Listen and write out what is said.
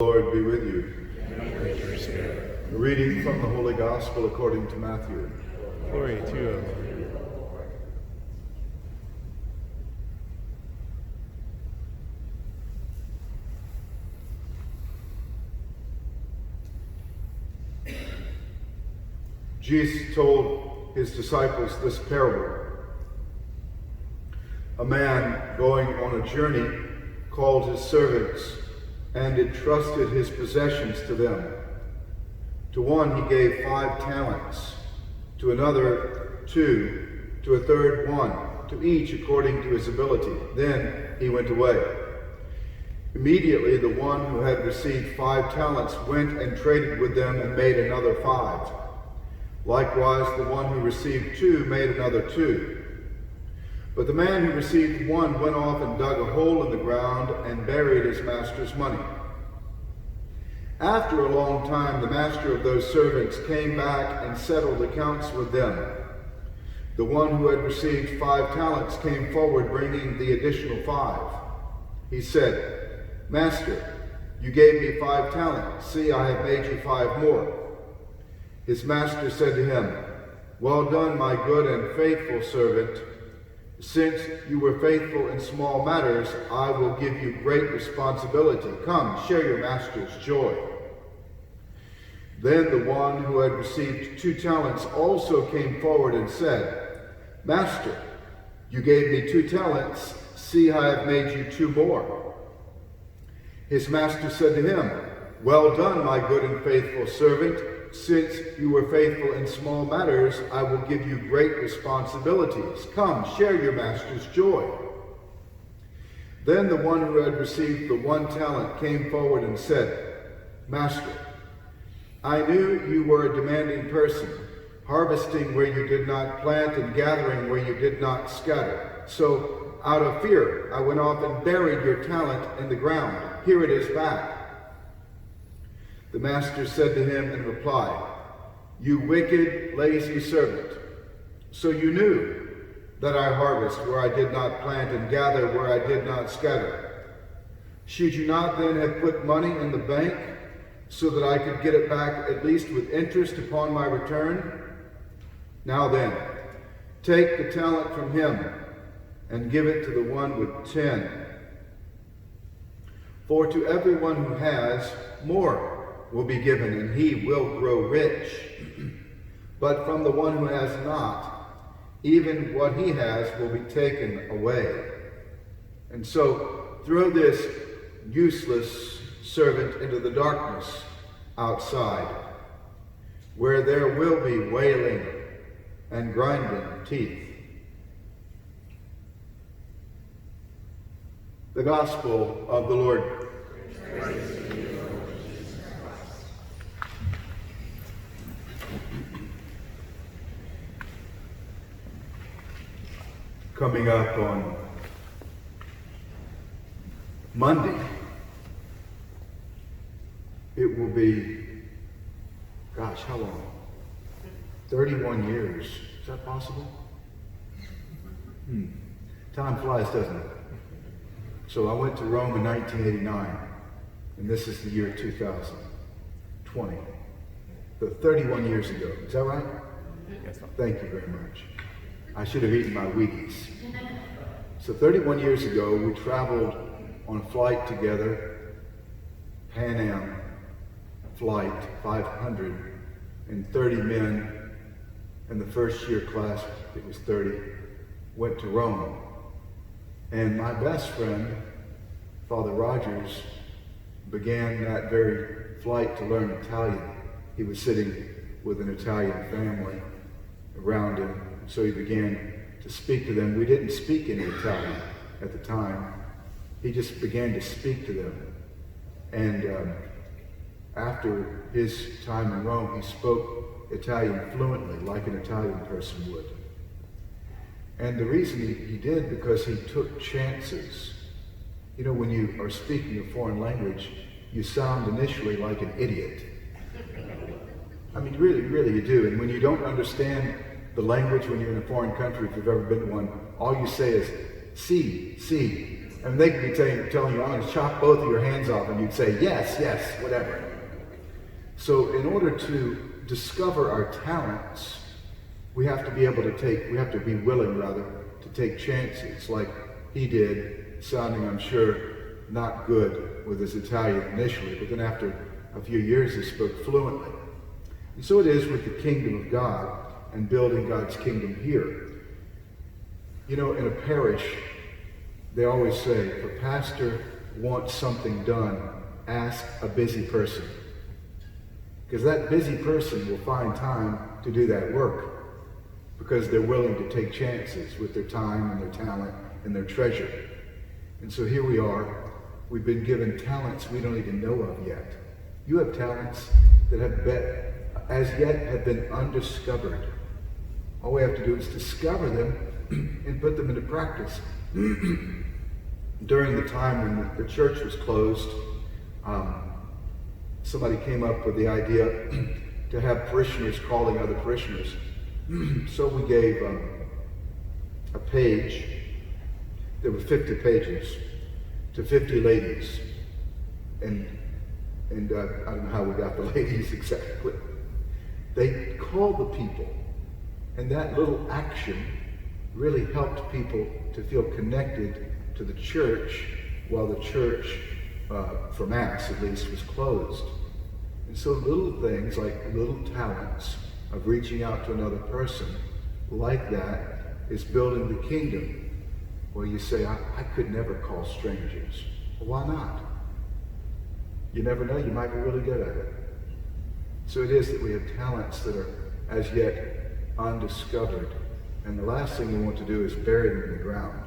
Lord be with you. And with your spirit. A reading from the Holy Gospel according to Matthew. Glory to you, O Lord. Jesus told his disciples this parable. A man going on a journey called his servants and entrusted his possessions to them. To one he gave 5 talents, to another 2, to a third 1, to each according to his ability. Then he went away. Immediately the one who had received 5 talents went and traded with them and made another 5. Likewise the one who received 2 made another 2. But the man who received 1 went off and dug a hole in the ground and buried his master's money. After a long time, the master of those servants came back and settled accounts with them. The one who had received 5 talents came forward, bringing the additional 5. He said, "Master, you gave me 5 talents. See, I have made you 5 more." His master said to him, "Well done, my good and faithful servant. Since you were faithful in small matters, I will give you great responsibility. Come, share your master's joy." Then the one who had received 2 talents also came forward and said, "Master, you gave me 2 talents. See, I have made you 2 more." His master said to him, "Well done, my good and faithful servant. Since you were faithful in small matters, I will give you great responsibilities. Come, share your master's joy." Then the one who had received the 1 talent came forward and said, "Master, I knew you were a demanding person, harvesting where you did not plant and gathering where you did not scatter. So out of fear, I went off and buried your talent in the ground. Here it is back." The master said to him in reply, "You wicked, lazy servant. So you knew that I harvest where I did not plant and gather where I did not scatter. Should you not then have put money in the bank so that I could get it back at least with interest upon my return? Now then, take the talent from him and give it to the one with 10. For to everyone who has, more will be given, and he will grow rich. But from the one who has not, even what he has will be taken away. And so throw this useless servant into the darkness outside, where there will be wailing and grinding teeth." The Gospel of the Lord. Praise to you, Lord Jesus Christ. Coming up on Monday, it will be, gosh, how long? 31 years. Is that possible? Time flies, doesn't it? So I went to Rome in 1989, and this is the year 2020. So 31 years ago. Is that right? Yes, sir. Thank you very much. I should have eaten my Wheaties. So 31 years ago, we traveled on a flight together, Pan Am flight, 530 men, and the first year class, it was 30, went to Rome. And my best friend, Father Rogers, began that very flight to learn Italian. He was sitting with an Italian family around him, so he began to speak to them. We didn't speak any Italian at the time. He just began to speak to them. And after his time in Rome, he spoke Italian fluently, like an Italian person would. And the reason he did, because he took chances. You know, when you are speaking a foreign language, you sound initially like an idiot. I mean, really you do. And when you don't understand the language when you're in a foreign country, if you've ever been to one, all you say is, si. And they could be telling you, I'm going to chop both of your hands off, and you'd say, yes, yes, whatever. So in order to discover our talents, we have to be willing to take chances, like he did, sounding, I'm sure, not good with his Italian initially, but then after a few years he spoke fluently. And so it is with the kingdom of God and building God's kingdom here. You know, in a parish, they always say, if a pastor wants something done, ask a busy person. Because that busy person will find time to do that work, because they're willing to take chances with their time and their talent and their treasure. And so here we are. We've been given talents we don't even know of yet. You have talents that as yet have been undiscovered. All we have to do is discover them and put them into practice. During the time when the church was closed, somebody came up with the idea to have parishioners calling other parishioners. So we gave a page, there were 50 pages, to 50 ladies. And I don't know how we got the ladies exactly. They called the people. And that little action really helped people to feel connected to the church while the church, for Mass at least, was closed. And so little things like little talents of reaching out to another person like that is building the kingdom. Where you say, I could never call strangers. Well, why not? You never know, you might be really good at it. So it is that we have talents that are as yet undiscovered. And the last thing we want to do is bury them in the ground.